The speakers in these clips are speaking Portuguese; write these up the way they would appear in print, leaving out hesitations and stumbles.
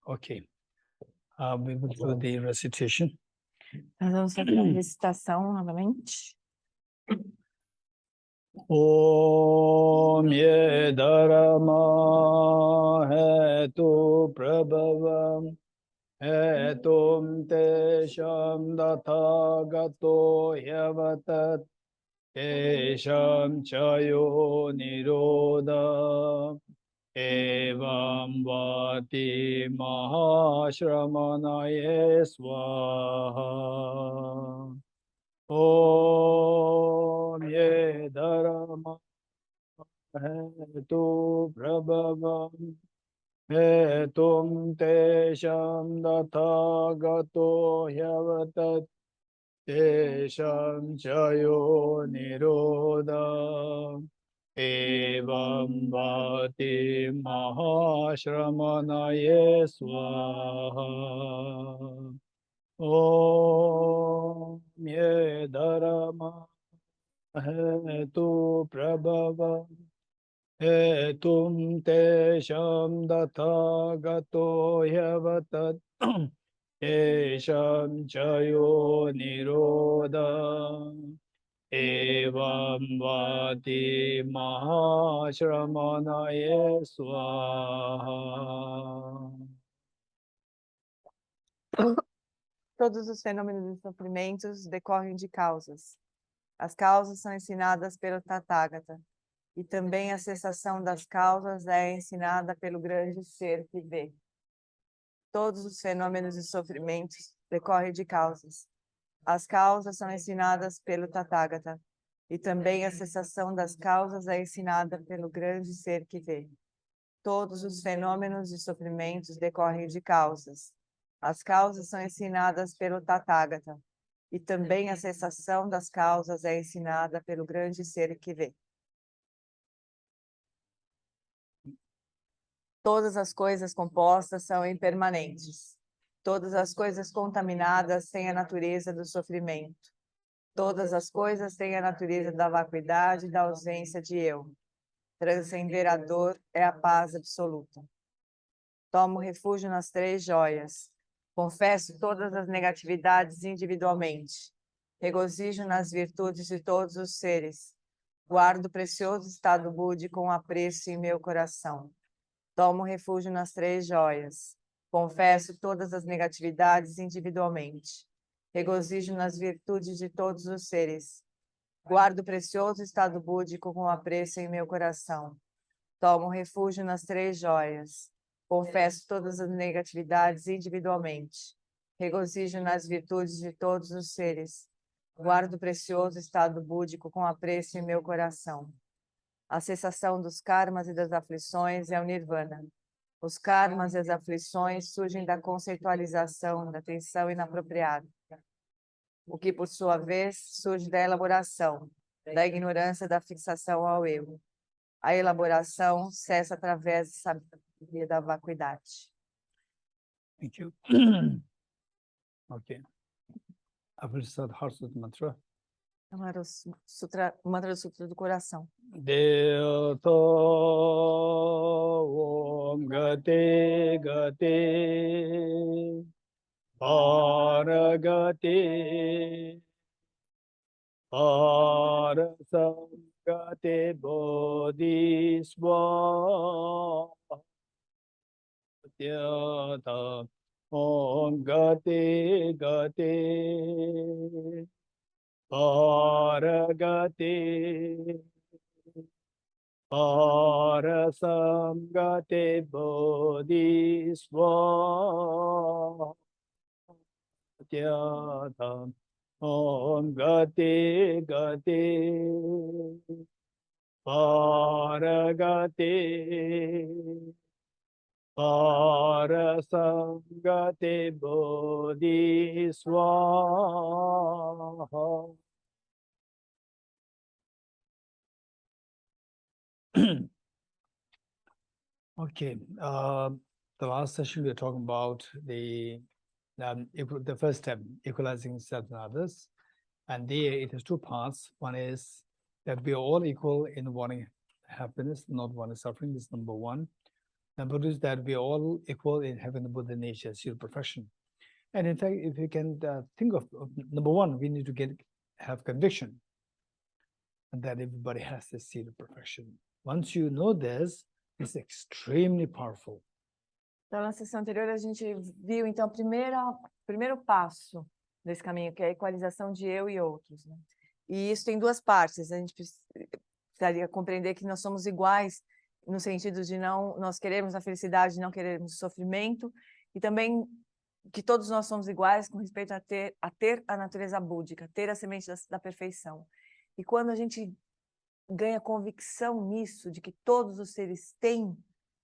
Okay. We will do the recitation. Nós vamos fazer a recitação novamente. Om ye dharma hetu prabhavam hetum tesham dathagato yavatat tesham chayo nirodha evam vati mahashramanaye swaha. Om ye dharma hetu prabhavam hetum tesham dathagato yavatat tesham chayo nirodha evam vati mahashramanaye swaha. Om ye dharma hetu prabhavam hetum tesham dathagato yavatat tesham chayo nirodha evam vati mahashramanaye swaha. Todos os fenômenos e sofrimentos decorrem de causas. As causas são ensinadas pelo Tathagata, e também a cessação das causas é ensinada pelo grande ser que vê. Todos os fenômenos e sofrimentos decorrem de causas. As causas são ensinadas pelo Tathagata, e também a cessação das causas é ensinada pelo grande ser que vê. Todos os fenômenos e sofrimentos decorrem de causas. As causas são ensinadas pelo Tathagata, e também a cessação das causas é ensinada pelo grande ser que vê. Todas as coisas compostas são impermanentes. Todas as coisas contaminadas têm a natureza do sofrimento. Todas as coisas têm a natureza da vacuidade e da ausência de eu. Transcender a dor é a paz absoluta. Tomo refúgio nas três joias. Confesso todas as negatividades individualmente. Regozijo nas virtudes de todos os seres. Guardo o precioso estado búdico com apreço em meu coração. Tomo refúgio nas três joias. Confesso todas as negatividades individualmente. Regozijo nas virtudes de todos os seres. Guardo o precioso estado búdico com apreço em meu coração. Tomo refúgio nas três joias. Confesso todas as negatividades individualmente. Regozijo nas virtudes de todos os seres. Guardo o precioso estado búdico com apreço em meu coração. A cessação dos karmas e das aflições é o nirvana. Os karmas e as aflições surgem da conceitualização, da atenção inapropriada. O que, por sua vez, surge da elaboração, da ignorância da fixação ao eu. A elaboração cessa através da sabedoria da vacuidade. Thank you. Okay. I will start Heart Sutra mantra. O mantra do Sutra do Coração. Deoto Om Gate Gate Paragate Parasam Gate Bodhisva Tyata Om Gate Gate Paragate Parasamgate Bodhisva Tyata Om Gate Gate Paragate Parasamgate Bodhisva. Okay, the last session we were talking about the first step, equalizing self and others, and there it has two parts. One is that we are all equal in wanting happiness, not wanting suffering. This is number one. The Buddha is that we are all equal in having the Buddha nature, zero perfection. And in fact, if you can think of number one, we need to have conviction that everybody has this zero perfection. Once you know this, it's extremely powerful. Então, na sessão anterior, a gente viu, então, o primeiro passo desse caminho, que é a equalização de eu e outros, né? E isso tem duas partes. A gente precisaria compreender que nós somos iguais no sentido de nós queremos a felicidade, não queremos o sofrimento, e também que todos nós somos iguais com respeito a ter a natureza búdica, ter a semente da perfeição. E quando a gente ganha convicção nisso, de que todos os seres têm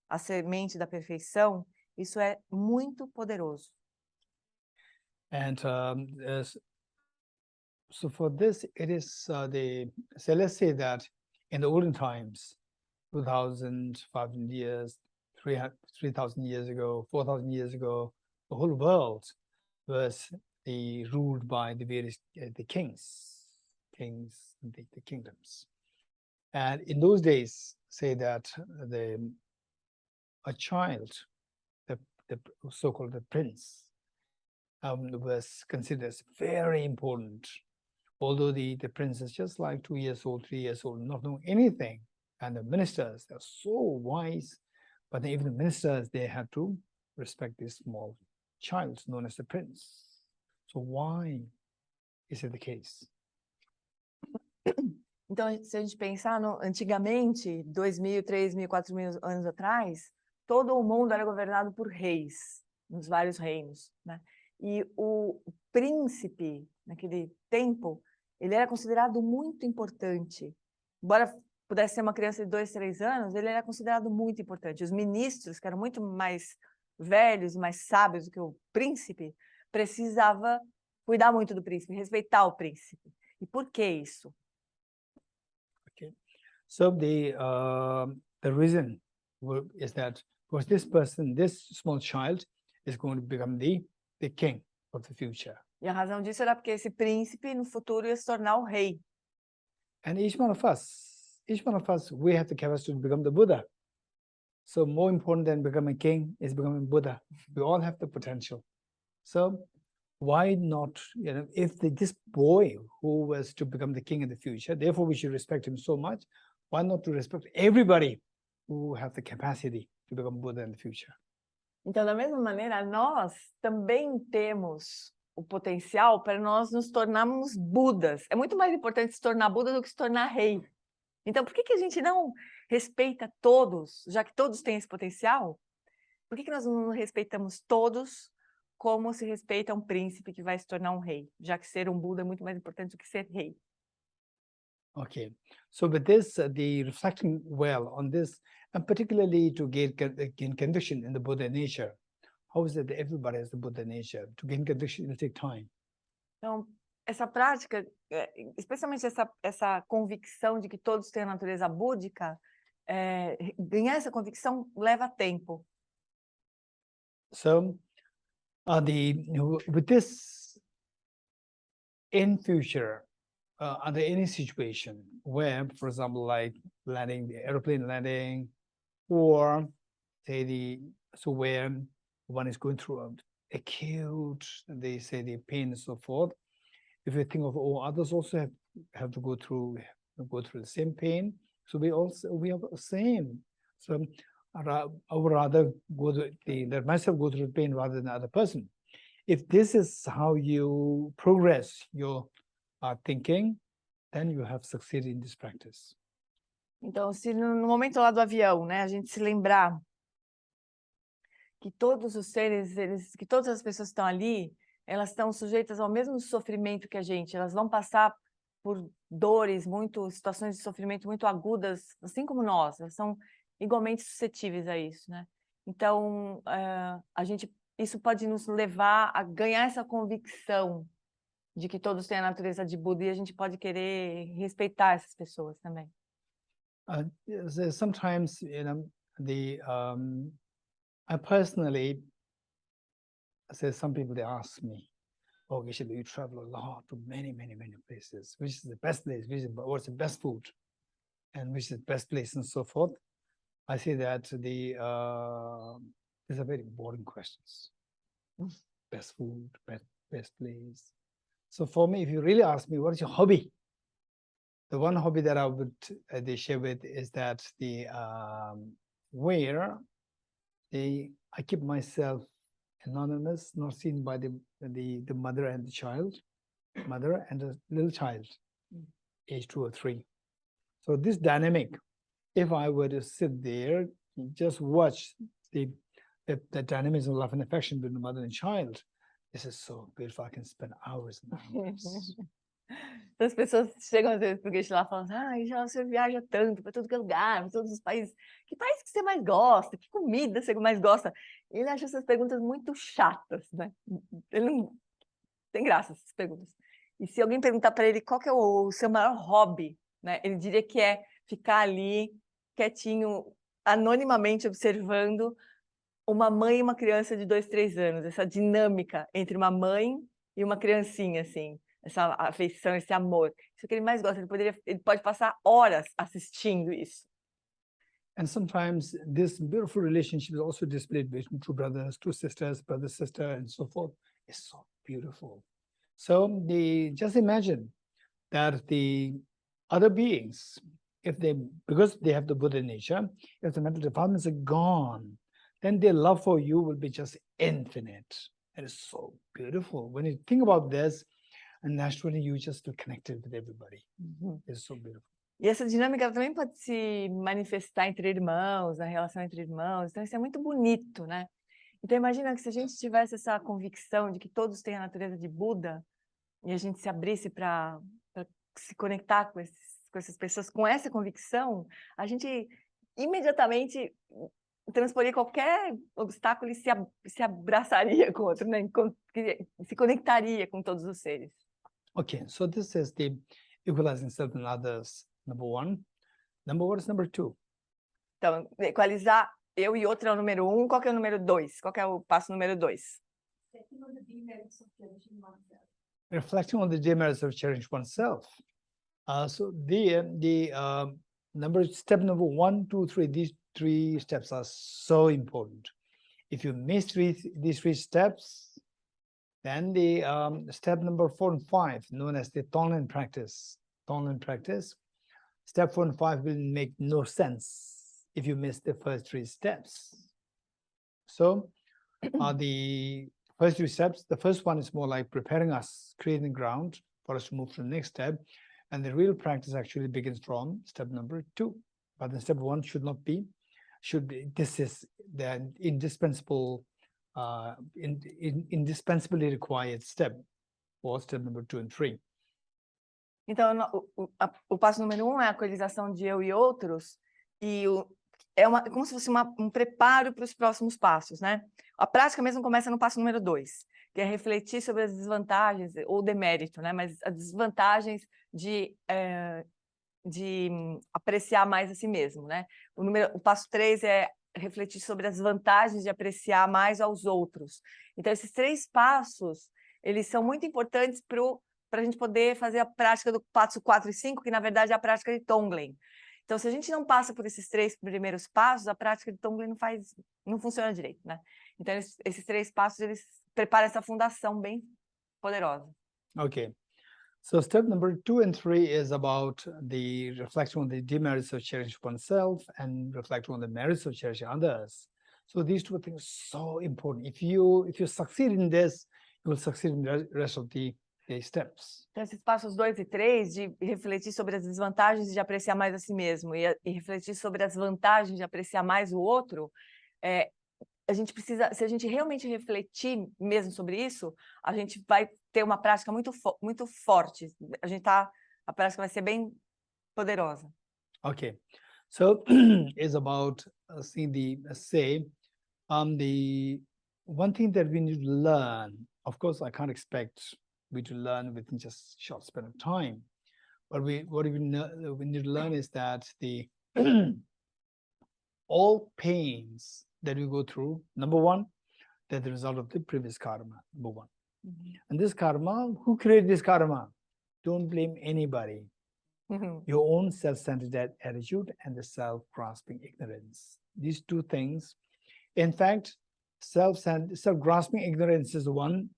a semente da perfeição, isso é muito poderoso. And so for this, it is so let's say that in the olden times, 2,500 years, 3,000 years ago, 4,000 years ago, the whole world was ruled by the various the kings, the kingdoms. And in those days, say that a child, the so-called the prince, was considered as very important. Although the prince is just like 2 years old, 3 years old, not knowing anything. And the ministers, they're so wise, but even the ministers, they have to respect this small child known as the prince. So why is it the case? Então, se a gente pensar antigamente, 2.000, 3.000, 4.000 anos atrás, todo o mundo era governado por reis, nos vários reinos, né? E o príncipe, naquele tempo, ele era considerado muito importante. Embora pudesse ser uma criança de 2, 3 anos, ele era considerado muito importante. Os ministros, que eram muito mais velhos e mais sábios do que o príncipe, precisava cuidar muito do príncipe, respeitar o príncipe. E por que isso? Okay, so the reason is that because this person, this small child, is going to become the king of the future. E a razão disso era porque esse príncipe no futuro ia se tornar o rei. And each one of us, we have the capacity to become the Buddha. So more important than becoming king is becoming Buddha. We all have the potential. So why not, if this boy who was to become the king in the future, therefore we should respect him so much, why not to respect everybody who have the capacity to become Buddha in the future? Então, da mesma maneira, nós também temos o potencial para nós nos tornarmos Budas. É muito mais importante se tornar Buda do que se tornar rei. Então, por que a gente não respeita todos, já que todos têm esse potencial? Por que nós não respeitamos todos como se respeita um príncipe que vai se tornar um rei, já que ser um Buda é muito mais importante do que ser rei? Okay, so with this, the reflecting well on this, and particularly to gain conviction in the Buddha nature, how is it that everybody has the Buddha nature? To gain conviction, it will take time. Então, essa prática, especialmente essa convicção de que todos têm a natureza búdica, ganhar essa convicção leva tempo. So, with this, in future, under any situation where, for example, like the airplane landing, or say where one is going through acute, they say the pain and so forth. If you think of all others also have to go through the same pain, so we have the same. So I would rather let myself go through the pain rather than the other person. If this is how you progress your thinking, then you have succeeded in this practice. Então, se no momento lá do avião, né, a gente se lembrar que todos os seres, que todas as pessoas que estão ali, elas estão sujeitas ao mesmo sofrimento que a gente, elas vão passar por dores, situações de sofrimento muito agudas, assim como nós, elas são igualmente suscetíveis a isso, né? Então, isso pode nos levar a ganhar essa convicção de que todos têm a natureza de Buda e a gente pode querer respeitar essas pessoas também. Sometimes, I personally, some people, they ask me, oh, Geshe, you travel a lot to many places. Which is the best place? What's the best food? And which is the best place and so forth. I see that these are very boring questions. Best food, best place. So for me, if you really ask me, what is your hobby? The one hobby that I would share with is that where I keep myself anonymous, not seen by the mother and the child, mother and a little child, age 2 or 3. So this dynamic, if I were to sit there, just watch the dynamism of love and affection between the mother and child, this is so beautiful. I can spend hours and hours. Então, as pessoas chegam às vezes pro Geshe lá e falam assim, já você viaja tanto para tudo que é lugar, para todos os países. Que país que você mais gosta? Que comida você mais gosta? Ele acha essas perguntas muito chatas, né? Ele não tem graça essas perguntas. E se alguém perguntar para ele qual que é o seu maior hobby, né? Ele diria que é ficar ali quietinho, anonimamente observando uma mãe e uma criança de 2, 3 anos, essa dinâmica entre uma mãe e uma criancinha, assim, essa afeição, esse amor. Isso é o que ele mais gosta, ele pode passar horas assistindo isso. And sometimes this beautiful relationship is also displayed between two brothers, two sisters, brother, sister, and so forth. It's so beautiful. So just imagine that the other beings, because they have the Buddha nature, if the mental defilements are gone, then their love for you will be just infinite. And it's so beautiful. When you think about this, and naturally you just feel connected with everybody. It's so beautiful. E essa dinâmica também pode se manifestar entre irmãos, na relação entre irmãos. Então isso é muito bonito, né? Então imagina que se a gente tivesse essa convicção de que todos têm a natureza de Buda, e a gente se abrisse para se conectar com essas pessoas com essa convicção, a gente imediatamente transporia qualquer obstáculo e se abraçaria com o outro, né? Se conectaria com todos os seres. Okay, so this is the equalizing self and others, number 1. What is number 2? Então, equalizar eu e outro é o número 1. Qual que é o número 2? Qual que é o passo número 2? Reflecting on the demerits of cherishing oneself. So step number 1, 2, 3, these 3 steps are so important. If you miss these 3 steps, then the step number 4 and 5, known as the Tonglen practice, step 4 and 5 will make no sense if you miss the first 3 steps. So the first 3 steps, the first one is more like preparing us, creating ground for us to move to the next step. And the real practice actually begins from step number 2. But the step 1 this is the indispensable, indispensably required step for step number 2 and 3. Então, o passo número 1 é a equalização de eu e outros, e como se fosse um preparo para os próximos passos, né? A prática mesmo começa no passo número 2, que é refletir sobre as desvantagens, ou demérito, né? Mas as desvantagens de apreciar mais a si mesmo, né? O passo 3 é refletir sobre as vantagens de apreciar mais aos outros. Então, esses 3 passos, eles são muito importantes para a gente poder fazer a prática do passo 4 e 5, que na verdade é a prática de Tonglen. Então, se a gente não passa por esses 3 primeiros passos, a prática de Tonglen não funciona direito, né? Então, esses 3 passos, eles preparam essa fundação bem poderosa. Okay. So step number 2 and 3 is about the reflection on the demerits of cherishing oneself and reflection on the merits of cherishing others. So these 2 things are so important. If you succeed in this, you will succeed in the rest of the steps. Então, esses passos 2 e 3, de refletir sobre as desvantagens de apreciar mais a si mesmo e refletir sobre as vantagens de apreciar mais o outro, a gente precisa, se a gente realmente refletir mesmo sobre isso, a gente vai ter uma prática muito forte. A prática vai ser bem poderosa. Okay, so it's about the one thing that we need to learn. Of course, I can't expect we to learn within just a short span of time, but what we need to learn is that all pains that we go through, number 1, they're the result of the previous karma, number 1. And this karma, who created this karma? Don't blame anybody. your own self-centered attitude and the self-grasping ignorance. These two things, in fact, self-grasping ignorance is one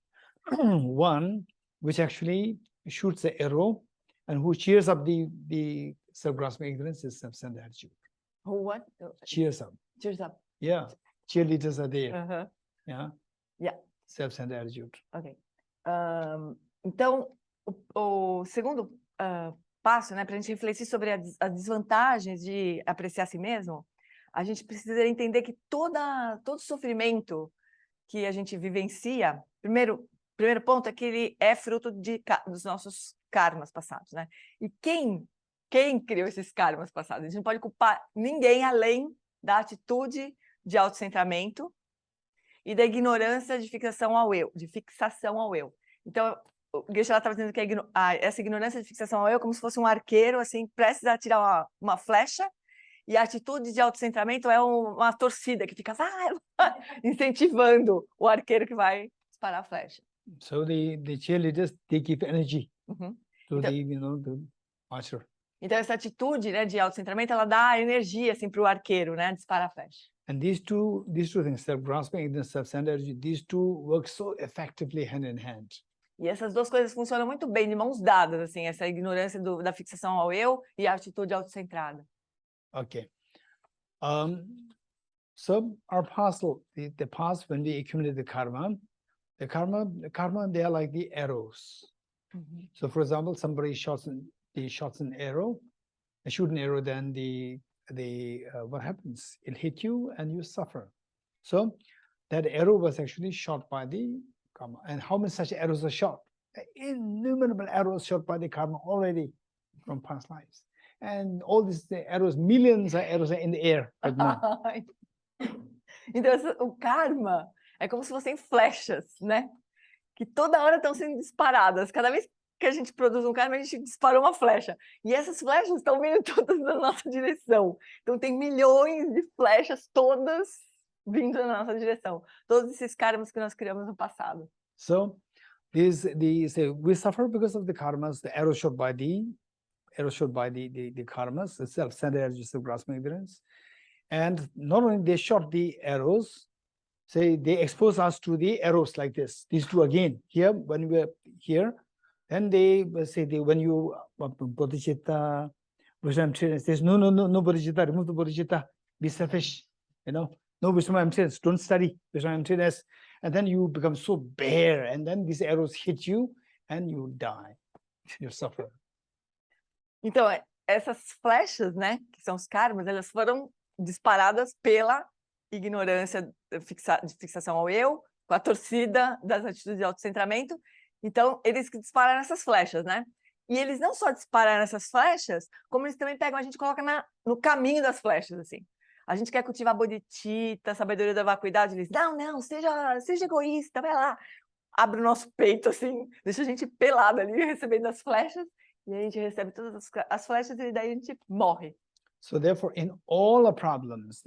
which actually shoots the arrow, and who cheers up the self-grasping ignorance is self-centered attitude. Who what? Cheers up. Cheers up. Yeah, cheerleaders are there. Yeah. Self-centered attitude. Ok. Então, o segundo passo, né, para a gente refletir sobre as desvantagens de apreciar a si mesmo, a gente precisa entender que todo sofrimento que a gente vivencia, primeiro ponto é que ele é fruto dos nossos karmas passados, né? E quem criou esses karmas passados? A gente não pode culpar ninguém além da atitude de autocentramento e da ignorância de fixação ao eu, Então, o Geshe estava dizendo que essa ignorância de fixação ao eu é como se fosse um arqueiro, assim, prestes a atirar uma flecha, e a atitude de autocentramento é uma torcida que fica incentivando o arqueiro que vai disparar a flecha. So the cheerleaders, they give energy to the archer. Então essa atitude, né, de autocentramento, ela dá energia assim para o arqueiro, né, disparar a flecha. And these two things, self-grasping and self-centered energy, these two work so effectively hand in hand. E essas duas coisas funcionam muito bem de mãos dadas, assim, essa ignorância da fixação ao eu e a atitude autocentrada. Okay. So our past, the past, when we accumulate the karma, they are like the arrows. So, for example, somebody shoots an arrow, shoot an arrow, then what happens? It hit you and you suffer. So that arrow was actually shot by the karma. And how many such arrows are shot? Innumerable arrows shot by the karma already from past lives. And all these arrows, millions of arrows are in the air. Então, o karma é como se fossem flechas, né? Que toda hora estão sendo disparadas. Cada vez que a gente produz um karma, a gente dispara uma flecha. E essas flechas estão vindo todas na nossa direção. Então, tem milhões de flechas todas vindo na nossa direção. Todos esses karmas que nós criamos no passado. So, we suffer because of the karmas, the arrows shot by the karmas, the self-centered energy, self-grasping ignorance. And not only they shot the arrows, say they expose us to the arrows like this. These two again. Here, when we are here, then they say when you Bodhicitta, wisdom emptiness, says no Bodhicitta, remove the Bodhicitta, be selfish, no wisdom emptiness, don't study wisdom emptiness, and then you become so bare, and then these arrows hit you and you die, you suffer. Então, essas flechas, né, que são os karmas, elas foram disparadas pela ignorância de fixação ao eu, com a torcida das atitudes de autocentramento. Então, eles que dispararam essas flechas, né? E eles não só dispararam essas flechas, como eles também pegam, a gente coloca no caminho das flechas, assim. A gente quer cultivar Bodhicitta, sabedoria da vacuidade, eles, não, seja egoísta, vai lá. Abre o nosso peito, assim, deixa a gente pelado ali, recebendo as flechas, e a gente recebe todas as flechas e daí a gente morre. So therefore, in all the problems,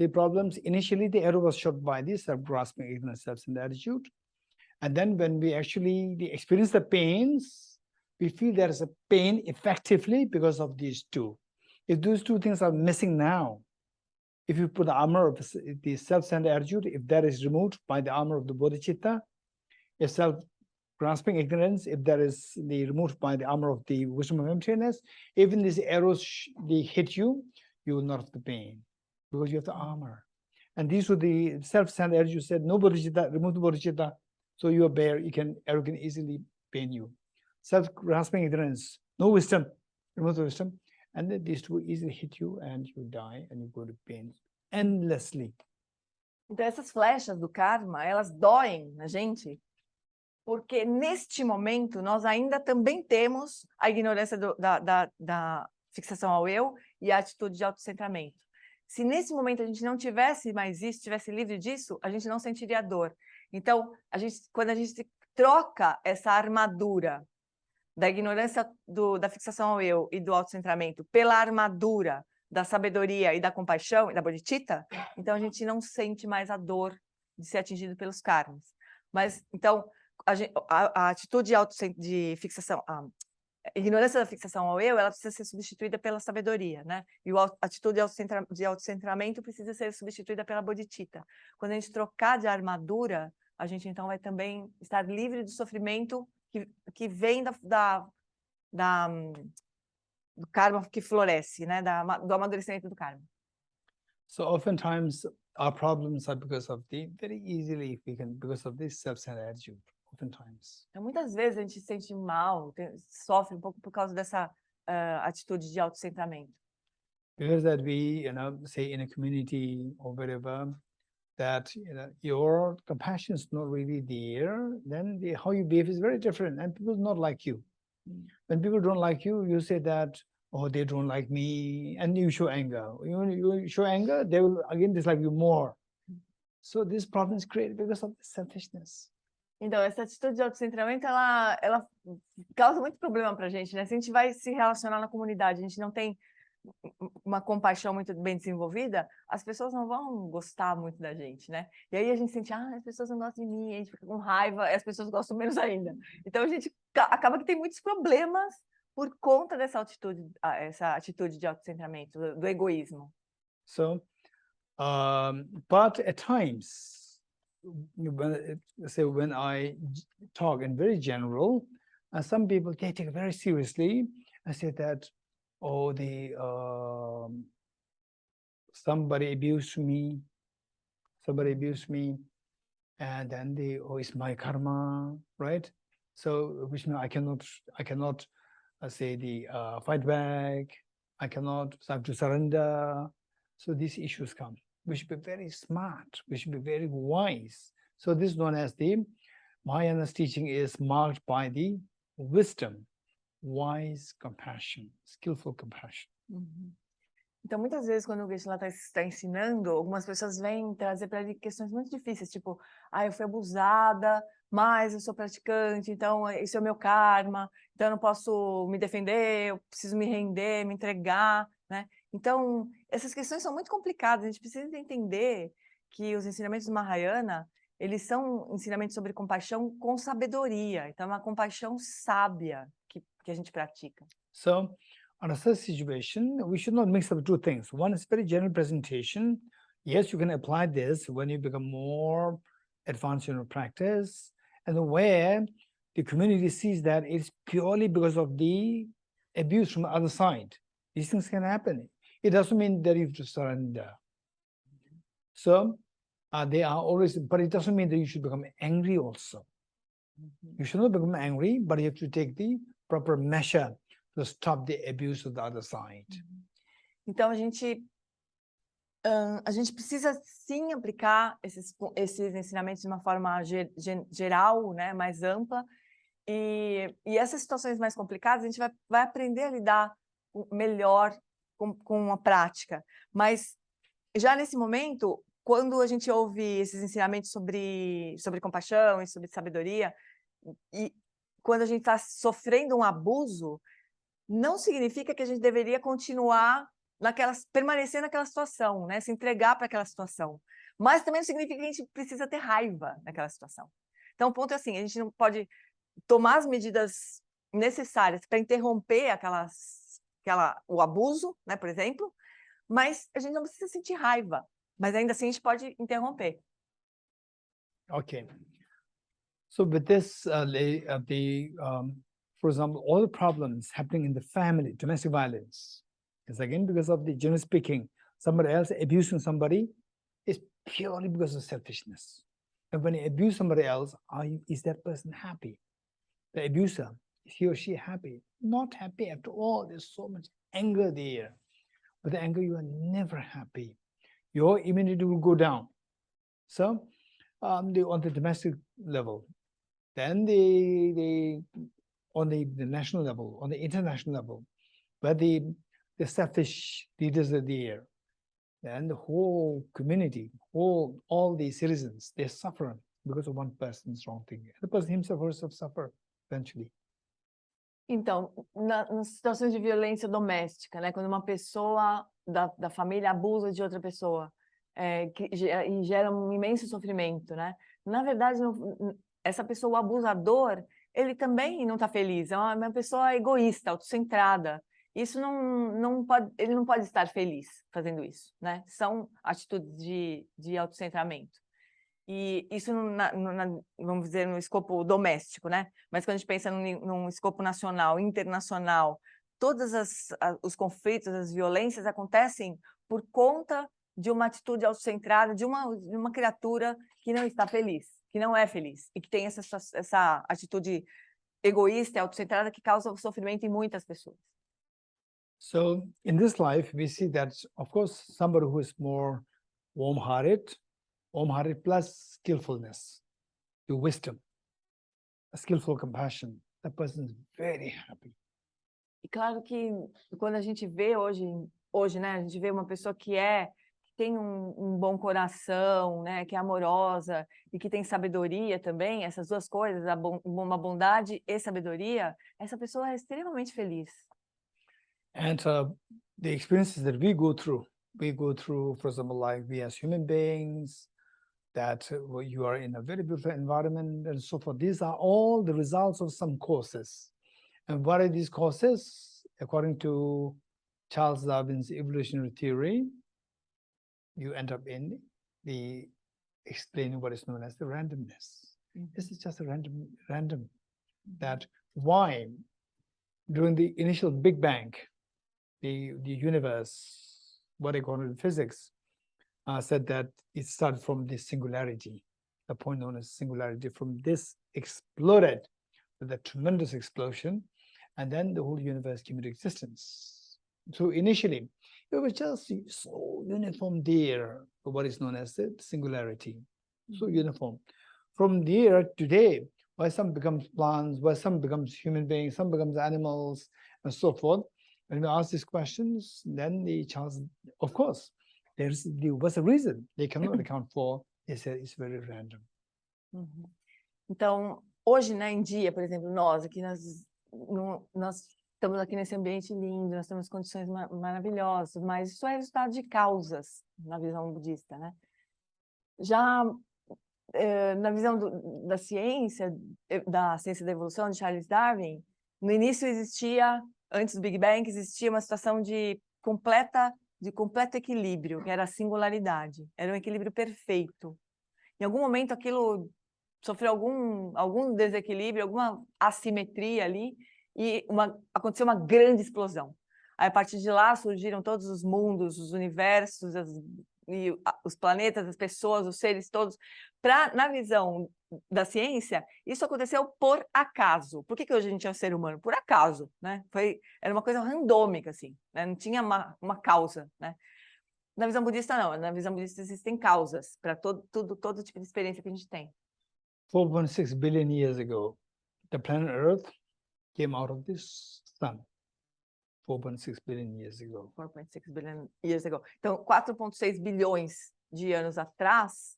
initially the arrow was shot by the self-grasping ignorance, self-centered attitude. And then when we actually experience the pains, we feel there is a pain effectively because of these two. If those two things are missing now, if you put the armor of the self-centered attitude, if that is removed by the armor of the Bodhicitta, if self-grasping ignorance, if that is removed by the armor of the wisdom of emptiness, even these arrows, they hit you, you will not have the pain because you have the armor. And these were the self-centered attitude said, no Bodhicitta, remove the Bodhicitta, so you are bare, arrow can easily pain you. Self-grasping ignorance, no wisdom, remove the wisdom, and then these two easily hit you and you die and you go to pain endlessly. Então essas flechas do karma, elas doem na gente, porque neste momento nós ainda também temos a ignorância da fixação ao eu e a atitude de autocentramento. Se nesse momento a gente não tivesse mais isso, tivesse livre disso, a gente não sentiria dor. Então, quando a gente troca essa armadura da ignorância da fixação ao eu e do autocentramento pela armadura da sabedoria e da compaixão e da bodhicitta, então a gente não sente mais a dor de ser atingido pelos karmas. Mas, então, a atitude de fixação, ignorância da fixação ao eu, ela precisa ser substituída pela sabedoria, né? E a atitude de autocentramento precisa ser substituída pela bodhicitta. Quando a gente trocar de armadura, a gente então vai também estar livre do sofrimento que vem do karma que floresce, né? Do amadurecimento do karma. So oftentimes our problems are because of because of this self-centered attitude. Oftentimes. Então, muitas vezes a gente se sente mal, sofre um pouco por causa dessa atitude de autocentramento. Because that we, say in a community or wherever, that your compassion is not really there, then how you behave is very different, and people not like you. When people don't like you, you say that, oh, they don't like me, and you show anger. You show anger, they will again dislike you more. So this problem is created because of selfishness. Então, essa atitude de autocentramento, ela causa muito problema para a gente, né? Se a gente vai se relacionar na comunidade, a gente não tem uma compaixão muito bem desenvolvida, as pessoas não vão gostar muito da gente, né? E aí a gente sente, as pessoas não gostam de mim, a gente fica com raiva, e as pessoas gostam menos ainda. Então, a gente acaba que tem muitos problemas por conta dessa atitude de autocentramento, do egoísmo. So, but at times, when I talk in very general, some people they take it very seriously. I say that, oh, somebody abused me, and then it's my karma, right? So which means I cannot fight back. I cannot have to surrender. So these issues come. We should be very smart. We should be very wise. So this is known as Mahayana's teaching is marked by the wisdom, wise compassion, skillful compassion. Então, muitas vezes, quando o Geshe está ensinando, algumas pessoas vêm trazer para ele questões muito difíceis, tipo, eu fui abusada, mas eu sou praticante, então isso é o meu karma, então eu não posso me defender, eu preciso me render, me entregar, né? Então, essas questões são muito complicadas, a gente precisa entender que os ensinamentos do Mahayana, eles são ensinamentos sobre compaixão com sabedoria, então é uma compaixão sábia que a gente pratica. So, on such situation, we should not mix up two things. One is very general presentation. Yes, you can apply this when you become more advanced in your practice, and where the community sees that it's purely because of the abuse from the other side. These things can happen. It doesn't mean that you have to surrender. So, they are always, but it doesn't mean that you should become angry also. You should not become angry, but you have to take the proper measure to stop the abuse of the other side. Então, a gente precisa sim aplicar esses ensinamentos de uma forma geral, né, mais ampla, e essas situações mais complicadas a gente vai aprender a lidar melhor com a prática. Mas já nesse momento, quando a gente ouve esses ensinamentos sobre compaixão e sobre sabedoria, e quando a gente está sofrendo um abuso, não significa que a gente deveria permanecer naquela situação, né? Se entregar para aquela situação. Mas também não significa que a gente precisa ter raiva naquela situação. Então, o ponto é assim, a gente não pode tomar as medidas necessárias para interromper o abuso, né, por exemplo, mas a gente não precisa sentir raiva, mas ainda assim a gente pode interromper. Okay. So with this, for example, all the problems happening in the family, domestic violence, is again because of the, generally speaking, somebody else abusing somebody is purely because of selfishness. And when you abuse somebody else, is that person happy? The abuser, is he or she happy? Not happy at all. There's so much anger there. With the anger, you are never happy. Your immunity will go down. So, on the domestic level, then on the national level, on the international level, where the selfish leaders are there, and the whole community, all the citizens, they suffer because of one person's wrong thing. The person himself also suffer eventually. Então, nas situações de violência doméstica, né, quando uma pessoa da família abusa de outra pessoa, e gera um imenso sofrimento, né? Na verdade, essa pessoa, o abusador, ele também não está feliz, é uma pessoa egoísta, autocentrada. Isso não pode, ele não pode estar feliz fazendo isso, né? São atitudes de autocentramento. E isso, vamos dizer, no escopo doméstico, né? Mas quando a gente pensa num escopo nacional, internacional, todos os conflitos, as violências acontecem por conta de uma atitude autocentrada, de uma criatura que não está feliz, que não é feliz, e que tem essa atitude egoísta e autocentrada que causa sofrimento em muitas pessoas. So in this life, we see that, of course, somebody who is more warm-hearted plus skillfulness, the wisdom, a skillful compassion, that person is very happy. E claro que quando a gente vê hoje, né, a gente vê uma pessoa que tem um bom coração, né, que é amorosa e que tem sabedoria também, essas duas coisas, uma bondade e sabedoria, essa pessoa é extremamente feliz. And the experiences that we go through, for example, like we as human beings, that you are in a very beautiful environment and so forth. These are all the results of some causes. And what are these causes? According to Charles Darwin's evolutionary theory, you end up in the explaining what is known as the randomness. This is just a random. That why during the initial Big Bang, the universe, what I call in physics, said that it started from this singularity, the point known as singularity. From this exploded with a tremendous explosion, and then the whole universe came into existence. So initially, it was just so uniform there, what is known as the singularity, so uniform. From there, today, why some becomes plants, why some becomes human beings, some becomes animals, and so forth. When we ask these questions, then the chance, of course, there was a reason they cannot account for. They said it's very random. Então, hoje, né, em dia, por exemplo, nós estamos aqui nesse ambiente lindo, nós temos condições maravilhosas, mas isso é resultado de causas na visão budista, né? Já na visão da ciência da evolução de Charles Darwin, no início antes do Big Bang, existia uma situação de completo equilíbrio, que era a singularidade, era um equilíbrio perfeito. Em algum momento aquilo sofreu algum desequilíbrio, alguma assimetria ali, e aconteceu uma grande explosão. Aí, a partir de lá surgiram todos os mundos, os universos, os planetas, as pessoas, os seres todos. Na visão da ciência, isso aconteceu por acaso. Por que hoje a gente é um ser humano? Por acaso, né? Era uma coisa randômica, assim, né? Não tinha uma causa, né? Na visão budista, não. Na visão budista existem causas para todo tipo de experiência que a gente tem. 4.6 billion years ago, the planet Earth came out of this sun. 4.6 billion years ago. 4.6 billion years ago. Então, 4.6 bilhões de anos atrás,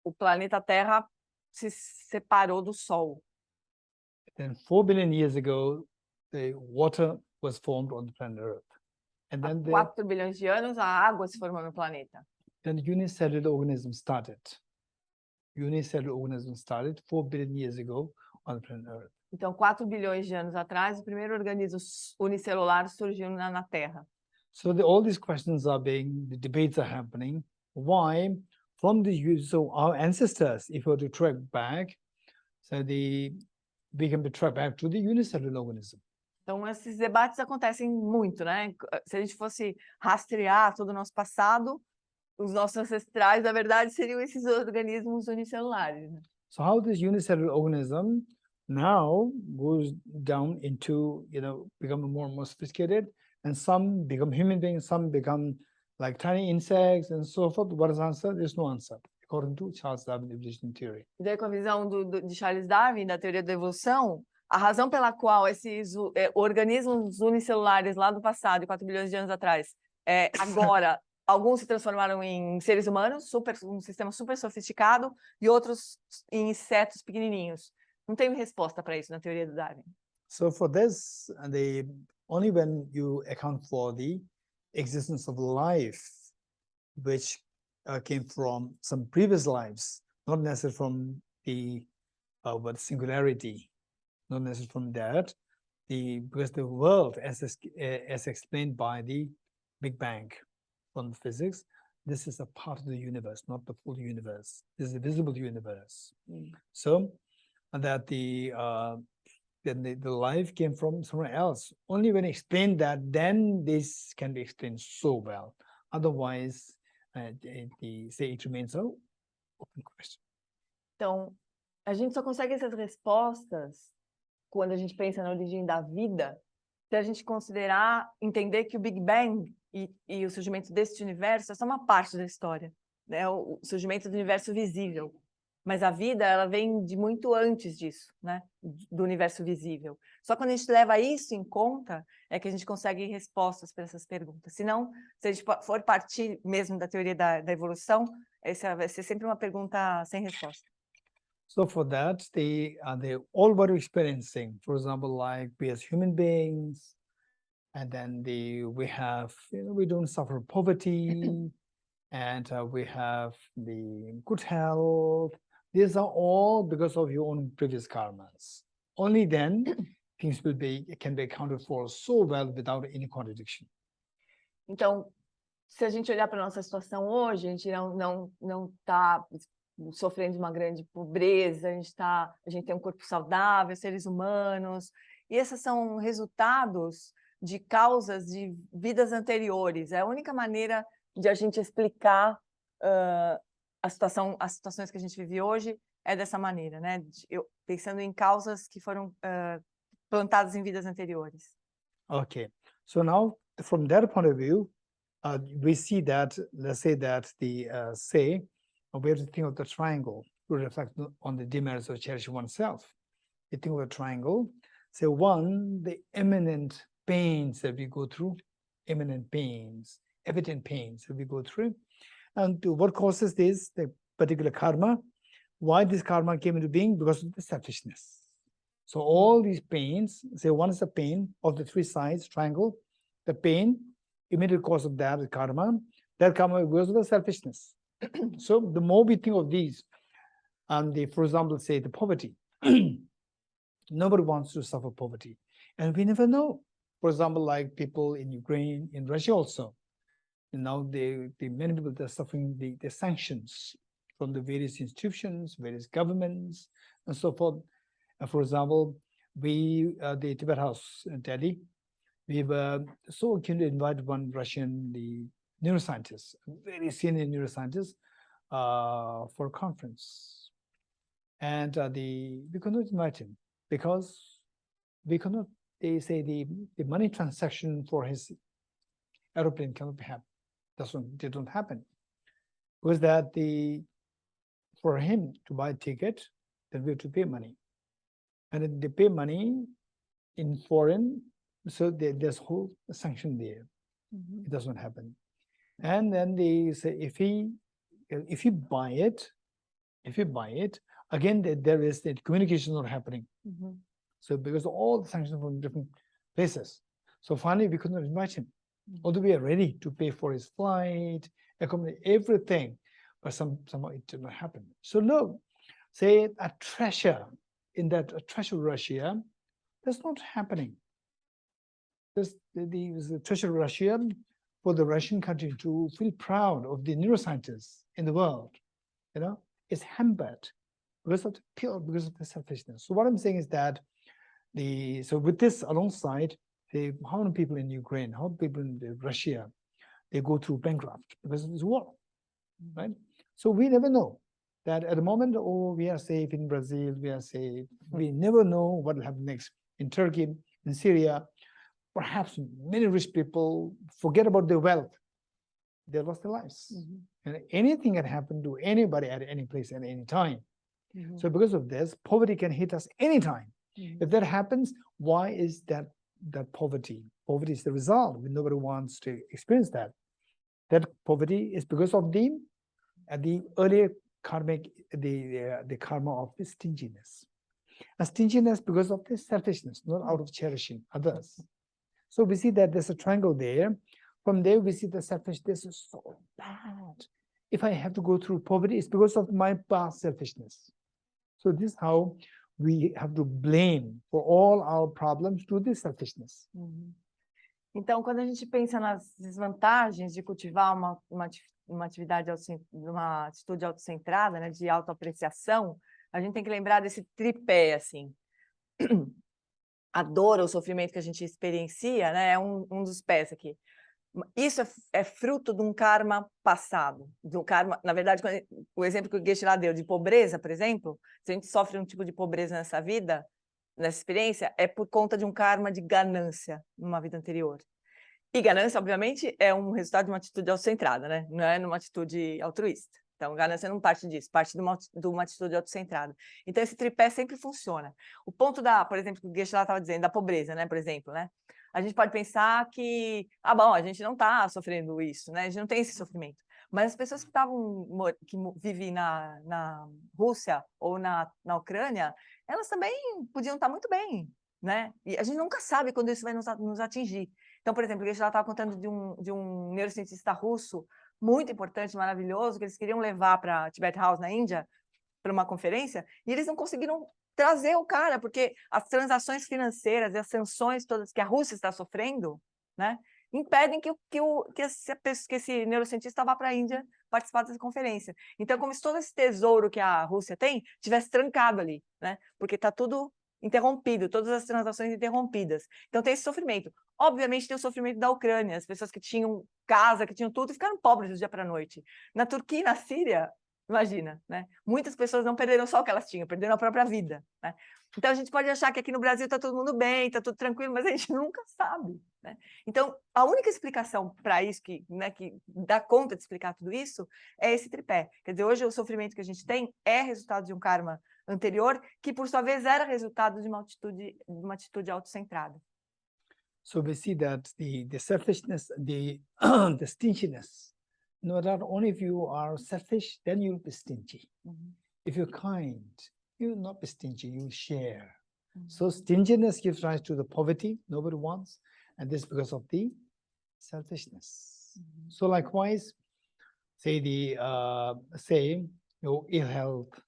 o planeta Terra se separou do Sol. Then 4 billion years ago, the water was formed on the planet Earth. And then 4 bilhões de anos, a água se formou no planeta. Then the unicellular organism started. Unicellular organism started 4 billion years ago on the planet Earth. Então, 4 bilhões de anos atrás, o primeiro organismo unicelular surgiu na Terra. So all these questions the debates are happening. Why? So our ancestors, if we were to track back, we can be tracked back to the unicellular organism. Então, esses debates acontecem muito, né? Se a gente fosse rastrear todo o nosso passado, os nossos ancestrais, na verdade, seriam esses organismos unicelulares. Né? So how this unicellular organism now goes down into, become more and more sophisticated, and some become human beings, some become like tiny insects and so forth. What is the answer? There's no answer, according to Charles Darwin's evolution theory. E daí, com a visão de Charles Darwin, da teoria da evolução, a razão pela qual esses organismos unicelulares lá do passado, 4 bilhões de anos atrás, agora, alguns se transformaram em seres humanos, um sistema super sofisticado, e outros em insetos pequenininhos. Não tem resposta para isso na teoria do Darwin. So for this, only when you account for the existence of life, which came from some previous lives, not necessarily from the but singularity. Not necessarily from that, because the world, as explained by the Big Bang from physics, this is a part of the universe, not the full universe. This is a visible universe. So that the life came from somewhere else. Only when explained that, then this can be explained so well. Otherwise, it remains an open question. Então, a gente só consegue essas respostas quando a gente pensa na origem da vida, se a gente considerar, entender que o Big Bang e o surgimento deste universo é só uma parte da história, né? O surgimento do universo visível. Mas a vida, ela vem de muito antes disso, né? Do universo visível. Só quando a gente leva isso em conta, é que a gente consegue respostas para essas perguntas. Senão, se a gente for partir mesmo da teoria da evolução, essa vai ser sempre uma pergunta sem resposta. So for that, all what we're experiencing, for example, like we as human beings, and then we have, we don't suffer poverty, and we have the good health. These are all because of your own previous karmas. Only then things can be accounted for so well without any contradiction. Então, se a gente olhar para a nossa situação hoje, a gente não está sofrendo uma grande pobreza, a gente tem um corpo saudável, seres humanos, e esses são resultados de causas de vidas anteriores. É a única maneira de a gente explicar as situações que a gente vive hoje é dessa maneira, né? Pensando em causas que foram plantadas em vidas anteriores. Okay, so now from that point of view, we see that, let's say that we have to think of the triangle to reflect on the demerits of cherishing oneself. You think of a triangle. So one, the imminent pains that we go through, evident pains that we go through. And what causes this, the particular karma? Why this karma came into being? Because of the selfishness. So all these pains, say one is the pain of the three sides, triangle, the pain, immediate cause of that karma because of the selfishness. So the more we think of these, and for example, say the poverty, nobody wants to suffer poverty. And we never know. For example, like people in Ukraine, in Russia also, now the many people that are suffering the sanctions from the various institutions, various governments, and so forth. And for example, the Tibet House in Delhi, we were so keen to invite one Russian, neuroscientist, a very senior neuroscientist, for a conference. And we could not invite him because we could not, they say the money transaction for his aeroplane cannot be happen. They don't happen. Was that for him to buy a ticket, then we have to pay money. And then they pay money in foreign, so there's whole sanction there. It doesn't happen. And then they say if you buy it, again there is the communication not happening. So because all the sanctions from different places. So finally we could not invite him. Although we are ready to pay for his flight, accommodate everything, but somehow it did not happen. So look, say a treasure in that treasure Russia, that's not happening. The treasure Russia for the Russian country to feel proud of the neuroscientists in the world, is hampered because of the selfishness. So what I'm saying is that so with this alongside, how many people in Ukraine, how many people in Russia, they go through bankrupt because of this war, right? So we never know that at the moment, we are safe in Brazil, we are safe. We never know what will happen next in Turkey, in Syria. Perhaps many rich people forget about their wealth. They lost their lives. And anything can happen to anybody at any place at any time. So because of this, poverty can hit us anytime. If that happens, why is that poverty? Poverty is the result. Nobody wants to experience that. That poverty is because of the earlier karmic, the karma of the stinginess. A stinginess because of the selfishness, not out of cherishing others. So we see that there's a triangle there. From there, we see the selfishness is so bad. If I have to go through poverty, it's because of my past selfishness. So this is how we have to blame for all our problems to this selfishness. Então, quando a gente pensa nas desvantagens de cultivar uma atitude autocentrada, né, de autoapreciação, a gente tem que lembrar desse tripé, assim. A dor ou o sofrimento que a gente experiencia, né, é um dos pés aqui. Isso é fruto de um karma passado, do karma, na verdade, o exemplo que o Geshe deu de pobreza, por exemplo, se a gente sofre um tipo de pobreza nessa vida, nessa experiência, é por conta de um karma de ganância numa vida anterior. E ganância, obviamente, é um resultado de uma atitude autocentrada, né? Não é numa atitude altruísta. Então, ganância não parte disso, parte de uma atitude autocentrada. Então, esse tripé sempre funciona. O ponto por exemplo, que o Geshe estava dizendo, da pobreza, né? Por exemplo, né? A gente pode pensar que, bom, a gente não está sofrendo isso, né? A gente não tem esse sofrimento. Mas as pessoas que vivem na Rússia ou na Ucrânia, elas também podiam estar muito bem, né? E a gente nunca sabe quando isso vai nos atingir. Então, por exemplo, o Geshe estava contando de um neurocientista russo muito importante, maravilhoso, que eles queriam levar para Tibet House, na Índia, para uma conferência, e eles não conseguiram trazer o cara, porque as transações financeiras e as sanções todas que a Rússia está sofrendo, né, impedem que esse neurocientista vá para a Índia participar dessa conferência. Então, como se todo esse tesouro que a Rússia tem tivesse trancado ali, né, porque está tudo interrompido, todas as transações interrompidas. Então, tem esse sofrimento. Obviamente, tem o sofrimento da Ucrânia, as pessoas que tinham casa, que tinham tudo, e ficaram pobres do dia para a noite. Na Turquia e na Síria, imagina, né? Muitas pessoas não perderam só o que elas tinham, perderam a própria vida, né? Então, a gente pode achar que aqui no Brasil está todo mundo bem, está tudo tranquilo, mas a gente nunca sabe, né? Então, a única explicação para isso, que dá conta de explicar tudo isso, é esse tripé. Quer dizer, hoje o sofrimento que a gente tem é resultado de um karma anterior, que por sua vez era resultado de uma atitude autocentrada. So we see that the selfishness, the the stinginess, no, not only if you are selfish, then you'll be stingy. If you're kind, you'll not be stingy, you'll share. So stinginess gives rise to the poverty nobody wants, and this is because of the selfishness. So likewise, say ill health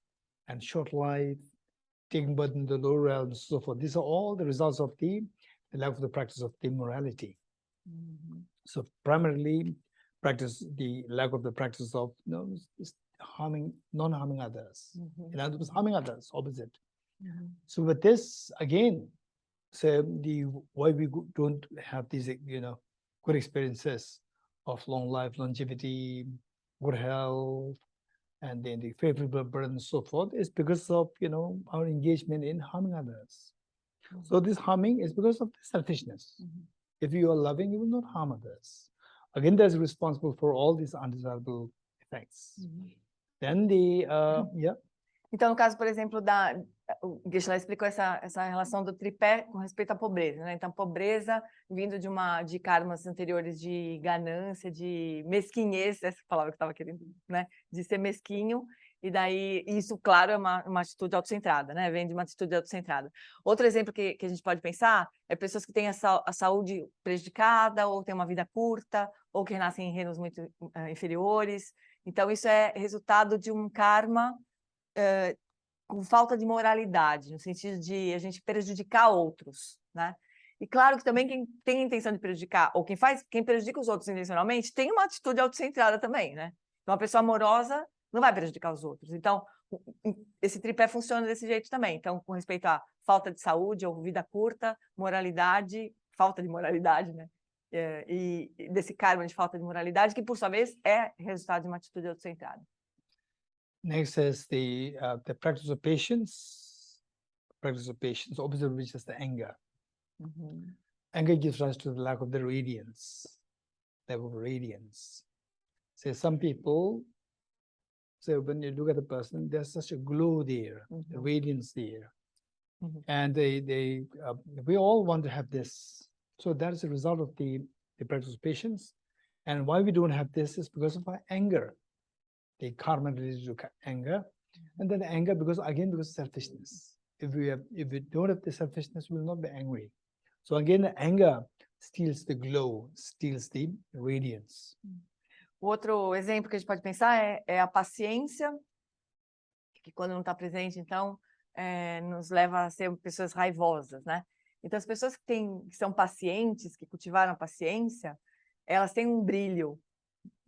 and short life, taking birth in the lower realms, so forth. These are all the results of the lack of the practice of immorality. So primarily, practice the lack of the practice of non harming others. In other words, harming others, opposite. So with this again, so why we don't have these good experiences of long life, longevity, good health, and then the favorable burden and so forth is because of our engagement in harming others. So this harming is because of the selfishness. If you are loving, you will not harm others. Again, that's responsible for all these undesirable effects. Then Então, no caso, por exemplo, o Geshe explicou essa relação do tripé com respeito à pobreza, né? Então, pobreza vindo de karmas anteriores de ganância, de mesquinhez, essa palavra que eu estava querendo, né? De ser mesquinho. E daí, isso, claro, é uma atitude autocentrada, né? Vem de uma atitude autocentrada. Outro exemplo que a gente pode pensar é pessoas que têm a saúde prejudicada, ou têm uma vida curta, ou que nascem em reinos muito inferiores. Então, isso é resultado de um karma com falta de moralidade, no sentido de a gente prejudicar outros, né? E claro que também quem tem a intenção de prejudicar, ou quem prejudica os outros intencionalmente, tem uma atitude autocentrada também, né? Então, uma pessoa amorosa não vai prejudicar os outros. Então, esse tripé funciona desse jeito também. Então, com respeito à falta de saúde ou vida curta, moralidade, falta de moralidade, né? E desse karma de falta de moralidade, que, por sua vez, é resultado de uma atitude autocentrada. Next is the practice of patience. Practice of patience, opposite of which is the anger. Anger gives rise to the lack of the radiance, level of radiance. So some people, so when you look at the person, there's such a glow there, the radiance there, and we all want to have this. So that is a result of the practice of patience. And why we don't have this is because of our anger. The karma related to anger, and then anger because selfishness. If we don't have the selfishness, we will not be angry. So again, the anger steals the glow, steals the radiance. O outro exemplo que a gente pode pensar é a paciência, que quando não está presente, então, nos leva a ser pessoas raivosas, né? Então, as pessoas que são pacientes, que cultivaram a paciência, elas têm um brilho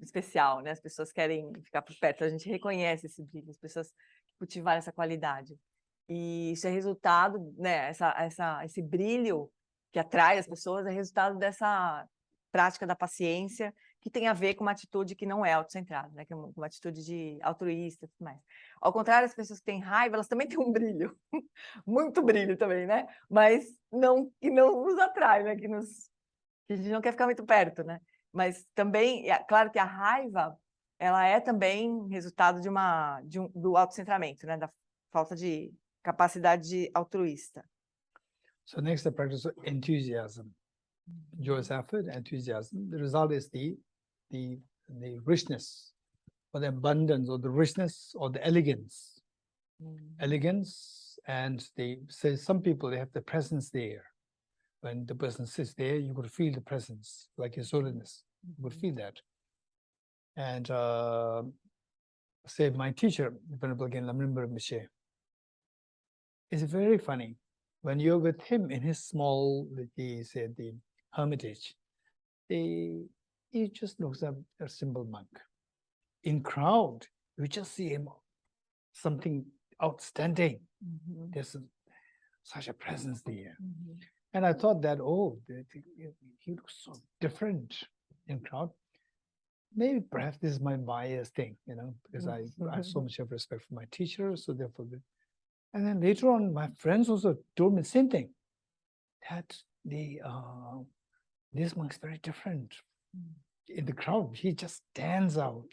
especial, né? As pessoas querem ficar por perto, a gente reconhece esse brilho, as pessoas que cultivaram essa qualidade. E isso é resultado, né? Esse brilho que atrai as pessoas é resultado dessa prática da paciência, que tem a ver com uma atitude que não é autocentrada, né? Que é uma atitude de altruísta e tudo mais. Ao contrário, as pessoas que têm raiva, elas também têm um brilho, muito brilho também, né? Mas que não nos atrai, né? Que a gente não quer ficar muito perto, né? Mas também, claro que a raiva, ela é também resultado do autocentramento, né? Da falta de capacidade altruísta. So next, the practice of enthusiasm. Joyous effort, enthusiasm. The result is the richness, or the abundance, or the richness, or the elegance. Elegance, and some people, they have the presence there. When the person sits there, you could feel the presence, like his holiness. You could feel that. And say my teacher, Venerable Lamrimbar Mishe, is very funny. When you're with him in his small, he said, the hermitage, he just looks like a simple monk. In crowd, you just see him something outstanding. There's such a presence there. And I thought that, he looks so different in crowd. Maybe perhaps this is my bias thing, because I have so much of respect for my teacher, so therefore. And then later on, my friends also told me the same thing, that this monk is very different. In the crowd, he just stands out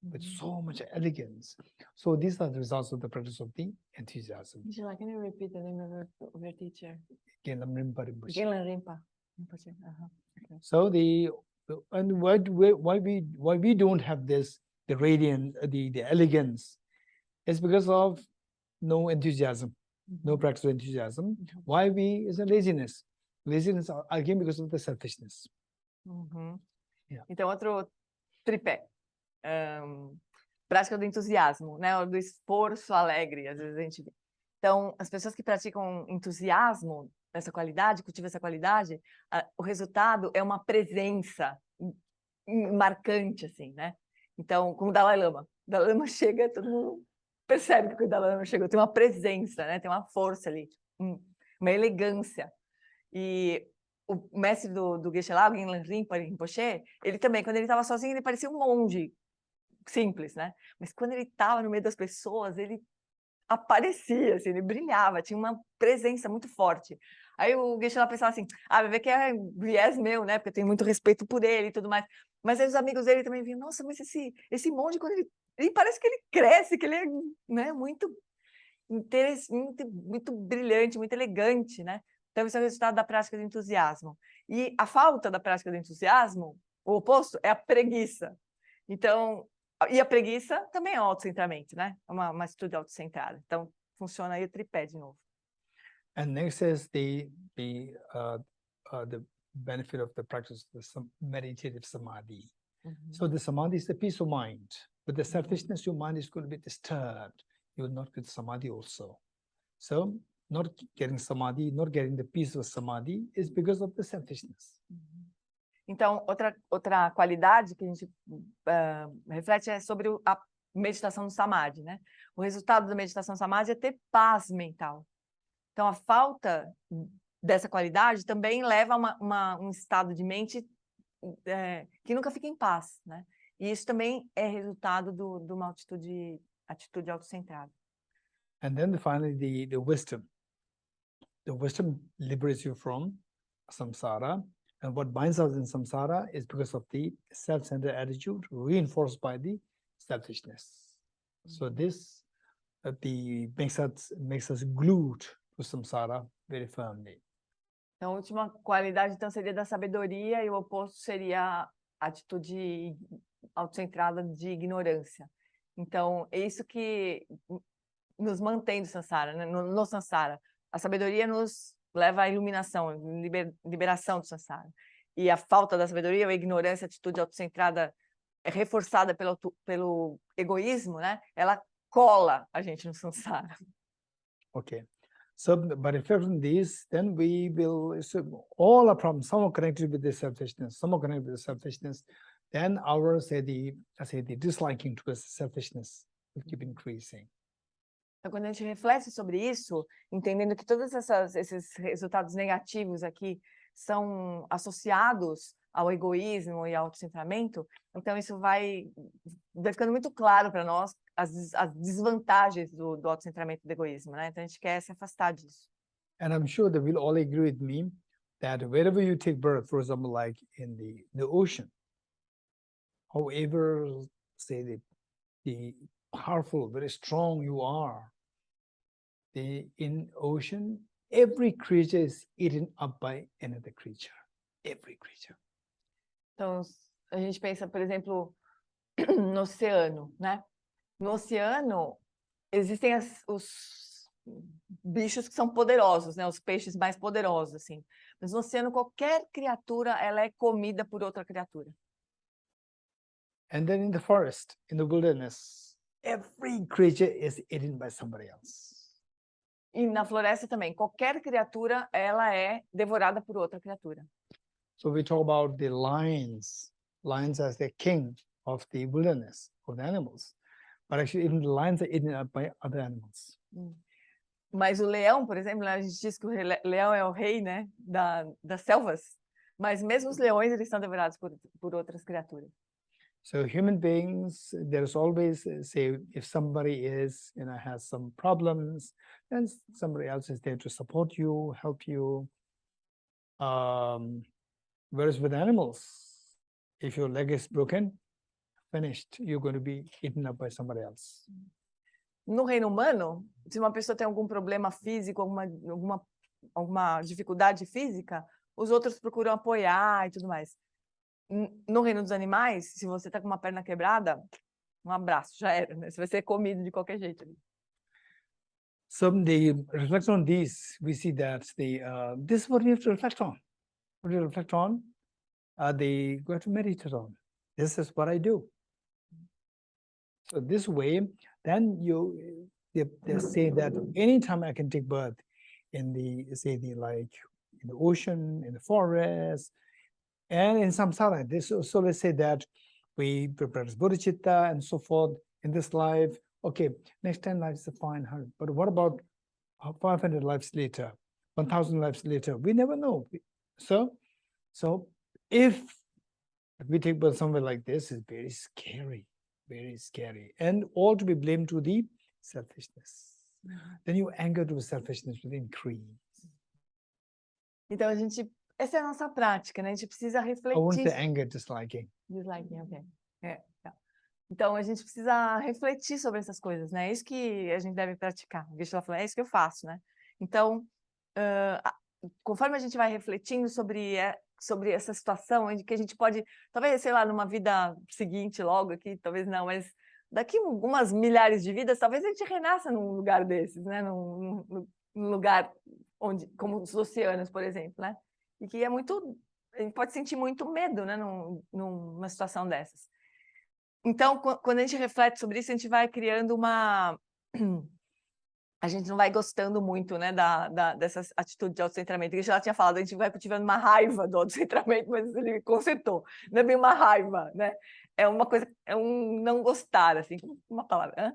with so much elegance. So these are the results of the practice of the enthusiasm. Angela, can you repeat the name of your teacher? Gelam Rinpa Rinpoche. Gelam Rinpa Rinpoche. Okay. So and why we don't have this, the radiance, the elegance, is because of no enthusiasm, no practice of enthusiasm. Why is a laziness. Laziness again because of the selfishness. Yeah. Então, outro tripé. Prática do entusiasmo, né? Do esforço alegre, às vezes a gente vê. Então, as pessoas que praticam entusiasmo, essa qualidade, cultivam essa qualidade, o resultado é uma presença marcante, assim, né? Então, como o Dalai Lama. O Dalai Lama chega, todo mundo percebe que o Dalai Lama chegou, tem uma presença, né? Tem uma força ali, uma elegância. E o mestre do Geshe Dorji Rinpoche, ele também, quando ele estava sozinho, ele parecia um monge simples, né? Mas quando ele estava no meio das pessoas, ele aparecia, assim, ele brilhava, tinha uma presença muito forte. Aí o Geshe lá pensava assim, vai ver que é viés meu, né? Porque eu tenho muito respeito por ele e tudo mais. Mas aí os amigos dele também viam, nossa, mas esse monge, quando ele parece que ele cresce, que ele é, né, muito interessante, muito brilhante, muito elegante, né? Então, esse é o resultado da prática do entusiasmo. E a falta da prática do entusiasmo, o oposto, é a preguiça. Então, e a preguiça também é autocentramento, né? É uma atitude autocentrada. Então, funciona aí o tripé de novo. And next is the benefit of the practice of the meditative samadhi. So the samadhi is the peace of mind. With the selfishness, your mind is going to be disturbed. You will not get samadhi also. So not getting samadhi, not getting the peace of samadhi is because of the selfishness. Então, outra qualidade que a gente reflete é sobre a meditação do samadhi, né? O resultado da meditação samadhi é ter paz mental. Então, a falta dessa qualidade também leva a um estado de mente que nunca fica em paz, né? E isso também é resultado de uma atitude autocentrada. And then finally, the wisdom. The wisdom liberates you from samsara. And what binds us in samsara is because of the self-centered attitude reinforced by the selfishness. So this makes us glued to samsara very firmly. Então, a última qualidade então seria da sabedoria e o oposto seria a atitude autocentrada de ignorância. Então, é isso que nos mantém do samsara, né? No samsara. A sabedoria nos leva à iluminação, liberação do samsara. E a falta da sabedoria, a ignorância, a atitude autocentrada reforçada pelo egoísmo, né? Ela cola a gente no samsara. Okay. So, but reflect on this, then we will, so all our problems, some are connected with the selfishness, some are connected with the selfishness, then our, the disliking towards selfishness will keep increasing. Então, quando a gente reflete sobre isso, entendendo que todos esses resultados negativos aqui são associados ao egoísmo e ao autocentramento, então isso vai ficando muito claro para nós as desvantagens do autocentramento e do egoísmo, né? Então a gente quer se afastar disso. And I'm sure that we'll all agree with me that wherever you take birth, for example, like in the ocean, however, say the powerful, very strong you are, in ocean, every creature is eaten up by another creature. Every creature. Então, a gente pensa, por exemplo, no oceano, né? No oceano, existem os bichos que são poderosos, né? Os peixes mais poderosos, assim. Mas no oceano, qualquer criatura, ela é comida por outra criatura. And then in the forest, in the wilderness, every creature is eaten by somebody else. E na floresta também, qualquer criatura, ela é devorada por outra criatura. So we talk about the lions as the king of the wilderness, of the animals. But actually even the lions are eaten up by other animals. Mas o leão, por exemplo, a gente diz que o leão é o rei, né, das selvas. Mas mesmo os leões, eles são devorados por outras criaturas. So human beings, there's always, say, if somebody is, has some problems, then somebody else is there to support you, help you. Whereas with animals, if your leg is broken, finished, you're going to be eaten up by somebody else. No reino humano, se uma pessoa tem algum problema físico, alguma dificuldade física, os outros procuram apoiar e tudo mais. No reino dos animais, se você está com uma perna quebrada, um abraço, já era, né? Você vai ser comido de qualquer jeito. So the reflection on this, we see that this is what we have to reflect on. What do you reflect on? We have to meditate on. This is what I do. So this way, then they say that anytime I can take birth in the ocean, in the forest, and in samsara. So let's say that we prepare Bodhicitta and so forth in this life. Okay, next 10 lives is fine, but what about 500 lives later, 1,000 lives later? We never know. So if we take birth somewhere like this, it's very scary, and all to be blamed to the selfishness. Then your anger to selfishness will increase. Então essa é a nossa prática, né? A gente precisa refletir. I won't say anger, disliking. Disliking, ok. Então a gente precisa refletir sobre essas coisas, né? É isso que a gente deve praticar. O Geshe falou, é isso que eu faço, né? Então, conforme a gente vai refletindo sobre essa situação, em que a gente pode, talvez, sei lá, numa vida seguinte, logo aqui, talvez não, mas daqui algumas milhares de vidas, talvez a gente renasça num lugar desses, né? Num lugar onde, como os oceanos, por exemplo, né? E que a gente pode sentir muito medo, né, numa situação dessas. Então, quando a gente reflete sobre isso, a gente vai criando a gente não vai gostando muito, né, dessa atitude de autocentramento. Que ela tinha falado, a gente vai cultivando uma raiva do autocentramento, mas ele consertou. Não é bem uma raiva, né? É uma coisa, é um não gostar, assim, uma palavra.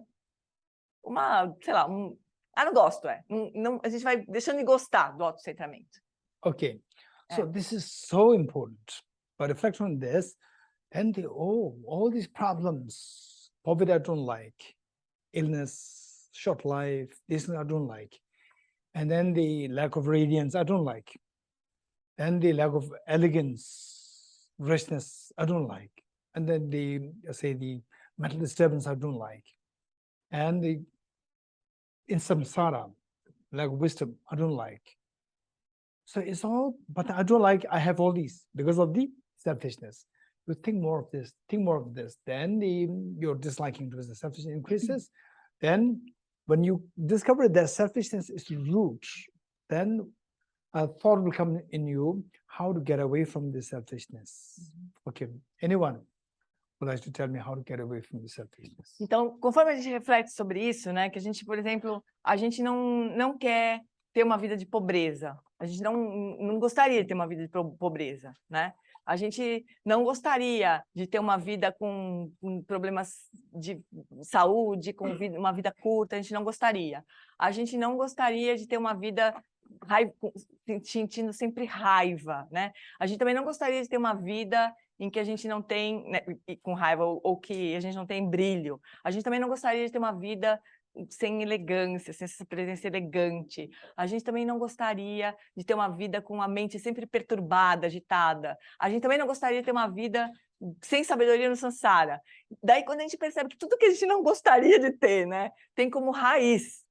Sei lá, não gosto, não, a gente vai deixando de gostar do autocentramento. Okay. So this is so important. But reflect on this, and all these problems, poverty I don't like, illness, short life, this I don't like, and then the lack of radiance I don't like, and the lack of elegance, richness I don't like, and then the mental disturbance I don't like, and in samsara, lack of wisdom I don't like. So it's all, but I don't like, I have all these because of the selfishness. You think more of this, then your disliking towards the selfishness increases. Then when you discover that selfishness is root, then a thought will come in you how to get away from the selfishness. Okay, anyone would like to tell me how to get away from the selfishness. Então, conforme a gente reflete sobre isso, né, que a gente, por exemplo, a gente não quer ter uma vida de pobreza. A gente não gostaria de ter uma vida de pobreza, né? A gente não gostaria de ter uma vida com problemas de saúde, com uma vida curta, a gente não gostaria. A gente não gostaria de ter uma vida sentindo sempre raiva, né? A gente também não gostaria de ter uma vida em que a gente não tem, né, com raiva, ou que a gente não tem brilho. A gente também não gostaria de ter uma vida sem elegância, sem essa presença elegante. A gente também não gostaria de ter uma vida com a mente sempre perturbada, agitada. A gente também não gostaria de ter uma vida sem sabedoria no samsara. Daí, quando a gente percebe que tudo que a gente não gostaria de ter, né, tem como raiz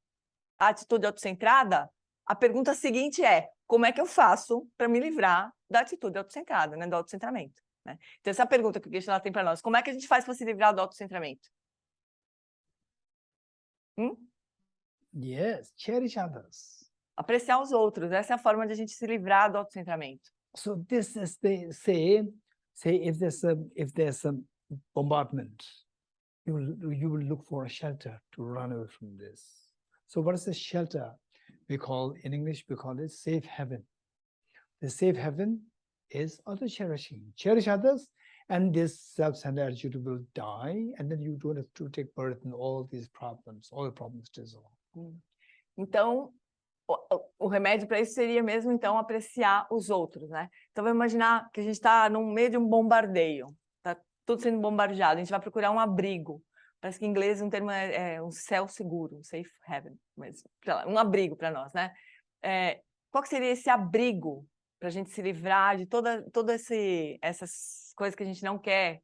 a atitude autocentrada, a pergunta seguinte é: como é que eu faço para me livrar da atitude autocentrada, né, do autocentramento? Né? Então, essa é a pergunta que o Geshe tem para nós. Como é que a gente faz para se livrar do autocentramento? Yes, cherish others. Apreciar os outros. Essa é a forma de a gente se livrar do autocentramento. So this is the say if there's a bombardment, you will look for a shelter to run away from this. So what is the shelter? In English we call it safe haven. The safe haven is other cherishing. Cherish others, and this self-centered attitude will die, and then you don't have to take burden all these problems, all the problems dissolve. Então, o remédio para isso seria mesmo, então, apreciar os outros, né? Então, vamos imaginar que a gente está no meio de um bombardeio, está tudo sendo bombardeado, a gente vai procurar um abrigo. Parece que em inglês um termo é um céu seguro, um safe haven, mas, um abrigo para nós, né? Qual que seria esse abrigo para a gente se livrar de todas essas coisas que a gente não quer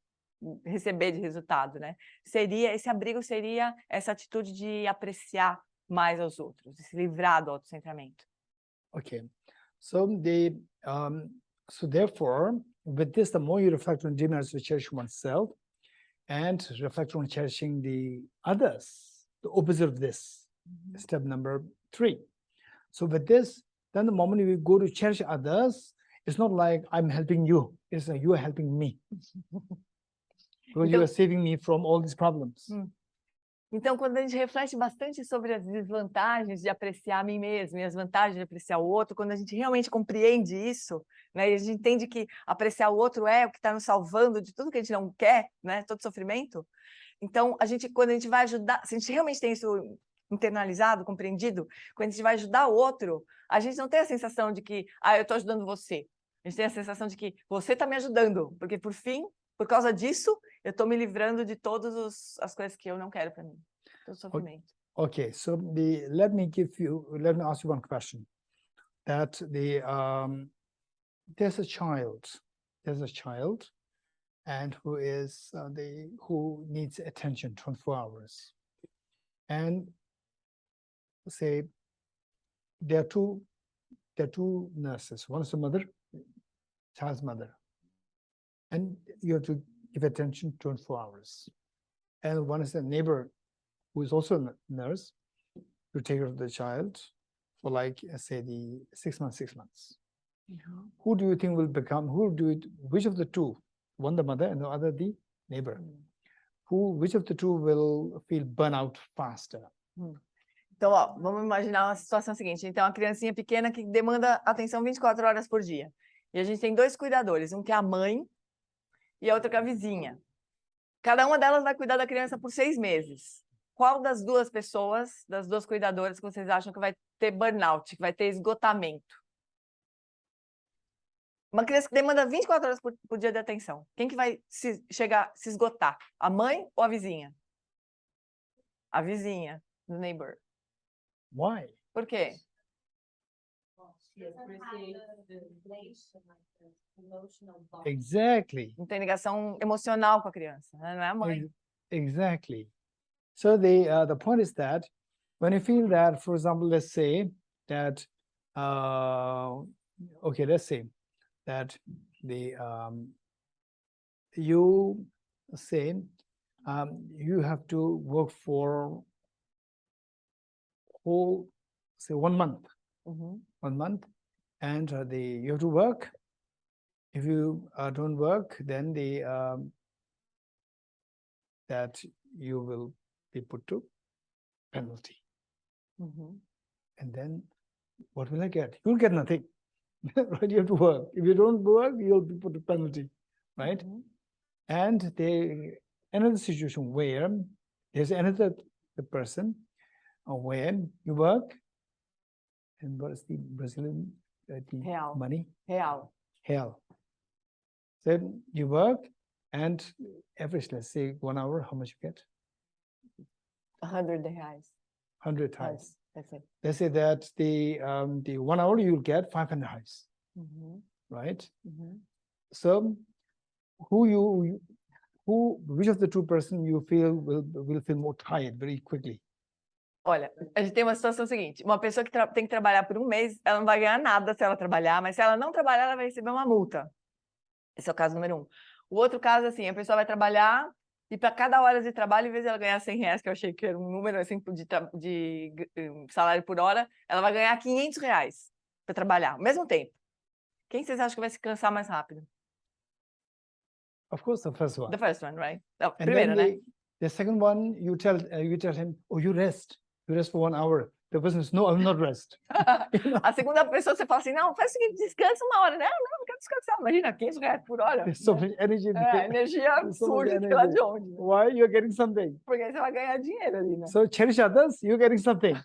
receber de resultado, né? Esse abrigo seria essa atitude de apreciar mais aos outros, de se livrar do autocentramento. Okay, so therefore, with this, the more you reflect on demons to cherish oneself, and reflect on cherishing the others, the opposite of this, step number 3. So with this, then the moment you go to cherish others, it's not like I'm helping you, it's like you are helping me. Because you are saving me from all these problems. Então, quando a gente reflete bastante sobre as desvantagens de apreciar a mim mesmo e as vantagens de apreciar o outro, quando a gente realmente compreende isso, né, e a gente entende que apreciar o outro é o que está nos salvando de tudo que a gente não quer, né, todo sofrimento, então, quando a gente vai ajudar, se a gente realmente tem isso internalizado, compreendido, quando a gente vai ajudar o outro, a gente não tem a sensação de que, eu estou ajudando você. A gente tem a sensação de que você está me ajudando, porque, por causa disso, eu estou me livrando de todas as coisas que eu não quero para mim, todo sofrimento. Okay, so let me ask you one question. That there's a child, and who needs attention 24 hours, and say there are two nurses. One is the mother, child's mother, and you have to give attention 24 hours. And one is the neighbor, who is also a nurse, to take care of the child for, like, say, the 6 months. Who do you think will become? Which of the two? One the mother, and the other the neighbor. Which of the two will feel burnout faster? Então, vamos imaginar uma situação seguinte. Então, a criancinha pequena que demanda atenção 24 horas por dia. E a gente tem 2 cuidadores, um que é a mãe e a outra que é a vizinha. Cada uma delas vai cuidar da criança por 6 meses. Qual das 2 pessoas, das 2 cuidadoras, que vocês acham que vai ter burnout, que vai ter esgotamento? Uma criança que demanda 24 horas por dia de atenção. Quem que vai se esgotar? A mãe ou a vizinha? A vizinha, the neighbor. Why? Por quê? Exactly. Não tem ligação emocional com a criança, né? Não é a mãe. Exactly. So the point is that when you feel that, for example, let's say that let's say that you say you have to work for whole, say, 1 month. 1 month, and you have to work. If you don't work, then that you will be put to penalty. And then what will I get? You'll get nothing. Right? You have to work. If you don't work, you'll be put to penalty. Right? And another situation where there's another person where you work, and what is the Brazilian Real. money? Real. So you work, and average, let's say 1 hour, how much you get? 100 reais. 100 reais. That's it. Let's say that the 1 hour you'll get 500 reais. Right? So which of the two person you feel will feel more tired very quickly? Olha, a gente tem uma situação seguinte, uma pessoa que tem que trabalhar por um mês, ela não vai ganhar nada se ela trabalhar, mas se ela não trabalhar, ela vai receber uma multa. Esse é o caso número 1. O outro caso, assim, a pessoa vai trabalhar e para cada hora de trabalho, em vez de ela ganhar 100 reais, que eu achei que era um número assim de salário por hora, ela vai ganhar 500 reais para trabalhar, ao mesmo tempo. Quem vocês acham que vai se cansar mais rápido? Of course, the first one. The first one, right? Não, And primeiro, then né? The second one, you tell him, oh, you rest for 1 hour. The person says, no, I will not rest. A segunda pessoa, você fala assim, não, faz o seguinte, descansa 1 hora. Não quero descansar. Imagina, 500 reais por hora. There's so much energy. Energia absurda, sei lá de onde. Why? You're getting something. Porque aí você vai ganhar dinheiro ali, né? So cherish others, you're getting something.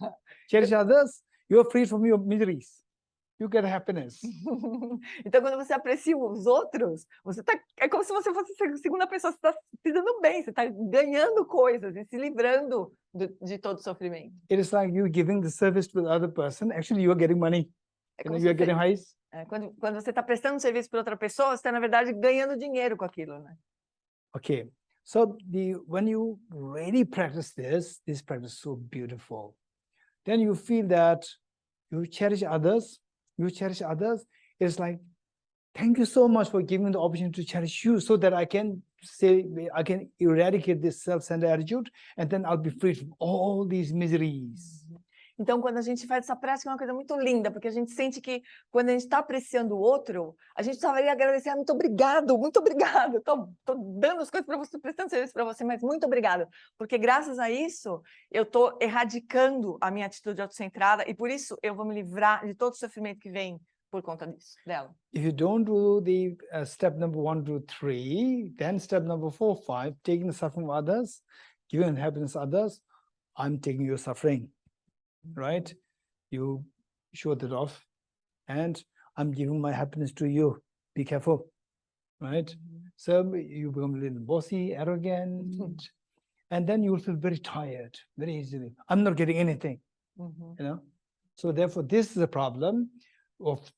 Cherish others, you're free from your miseries. You get happiness. Então, quando você aprecia os outros, é como se você fosse a segunda pessoa, você está se dando bem, você está ganhando coisas e se livrando de todo o sofrimento. It is like you giving the service to the other person. Actually, you are getting money. You are getting highs. Quando você está prestando serviço para outra pessoa, você está, na verdade, ganhando dinheiro com aquilo, né? Okay. So when you really practice this practice is so beautiful. Then you feel that you cherish others. It's like, thank you so much for giving me the opportunity to cherish you so that I can eradicate this self-centered attitude and then I'll be free from all these miseries. Então, quando a gente faz essa prática, é uma coisa muito linda, porque a gente sente que quando a gente está apreciando o outro, a gente só vai agradecer, muito obrigado, estou dando as coisas para você, prestando serviço para você, mas muito obrigado, porque graças a isso, eu estou erradicando a minha atitude autocentrada e por isso eu vou me livrar de todo o sofrimento que vem por conta dela. If you don't do the step number 1 to 3, then step number 4, 5, taking the suffering of others, giving happiness to others, I'm taking your suffering. Right? You show that off, and I'm giving my happiness to you. Be careful, right? So you become a little bossy, arrogant, and then you will feel very tired very easily. I'm not getting anything, you know. So therefore, this is a problem of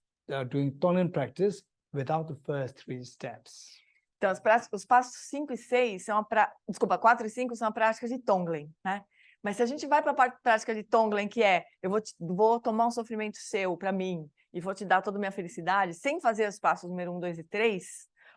doing Tonglen practice without the first 3 steps. Então, os passos 5 e 6 são 4 e 5 são a prática de Tonglen, né? Mas se a gente vai para a prática de Tonglen, que é, eu vou tomar um sofrimento seu para mim e vou te dar toda a minha felicidade, sem fazer os passos número 1, 2 e 3,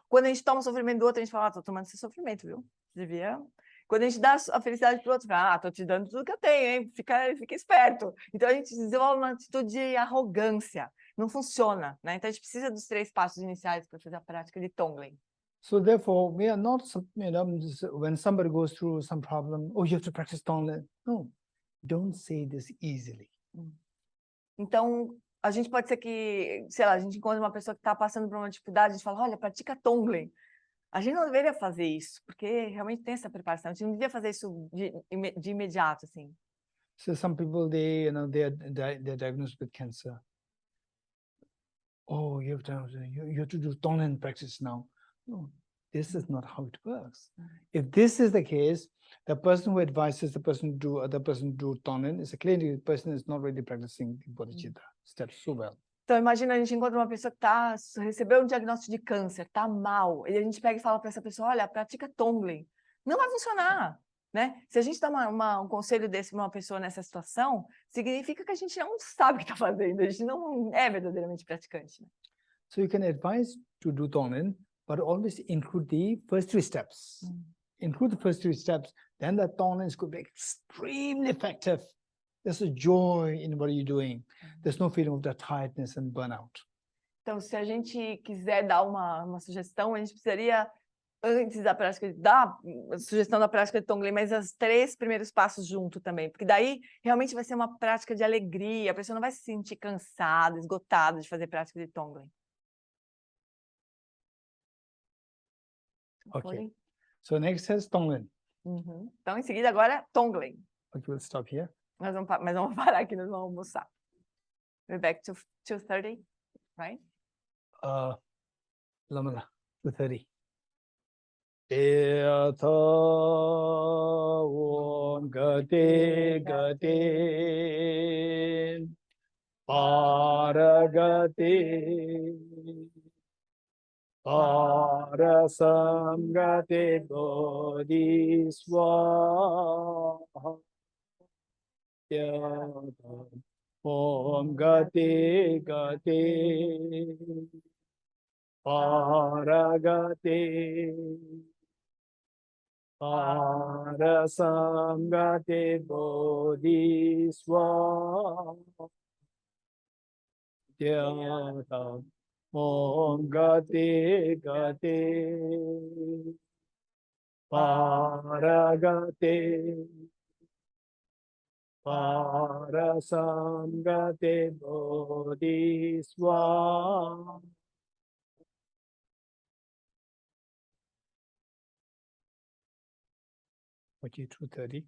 quando a gente toma o sofrimento do outro, a gente fala, tô tomando esse sofrimento, viu? Devia... Quando a gente dá a felicidade para o outro, fala, tô te dando tudo que eu tenho, hein? Fica esperto. Então, a gente desenvolve uma atitude de arrogância. Não funciona, né? Então, a gente precisa dos 3 passos iniciais para fazer a prática de Tonglen. So therefore, we are not, when somebody goes through some problem, oh, you have to practice Tonglen. No, don't say this easily. Então, a gente pode ser que, sei lá, a gente encontra uma pessoa que está passando por uma dificuldade, a gente fala, olha, pratica Tonglen. A gente não deveria fazer isso, porque realmente tem essa preparação. A gente não deveria fazer isso de imediato, assim. So some people, they're diagnosed with cancer. Oh, you have to do Tonglen practice now. No, this is not how it works. If this is the case, the person who advises the person to do Tonglen is clearly the person is not really practicing the Bodhicitta steps so well. Então, imagina, a gente encontra uma pessoa que recebeu um diagnóstico de câncer, está mal, e a gente pega e fala para essa pessoa, olha, pratica Tonglen. Não vai funcionar, né? Se a gente dá um conselho desse para uma pessoa nessa situação, significa que a gente não sabe o que está fazendo, a gente não é verdadeiramente praticante. Né? So you can advise to do Tonglen, but always include the first 3 steps. Include the first 3 steps, then the Tonglen could be extremely effective. There's a joy in what you're doing. There's no feeling of that tiredness and burnout. Então, se a gente quiser dar uma sugestão, a gente precisaria antes da prática, da sugestão da prática de Tonglen, mas os 3 primeiros passos junto também, porque daí realmente vai ser uma prática de alegria, a pessoa não vai se sentir cansada, esgotada de fazer prática de Tonglen. Okay. So next is Tonglen. Então, em seguida, agora, Tonglen. Okay, we'll stop here. Mas vamos parar aqui, nós vamos almoçar. We're back to 2:30, right? Lama, 2:30. Eto Om Gate Gate Paragate Parasamgate Bodhiswaha Om Gate Gate Paragate Parasamgate Bodhiswaha Om Gate Gate Paragate Parasamgate Bodhiswaha. Okay, 2:30.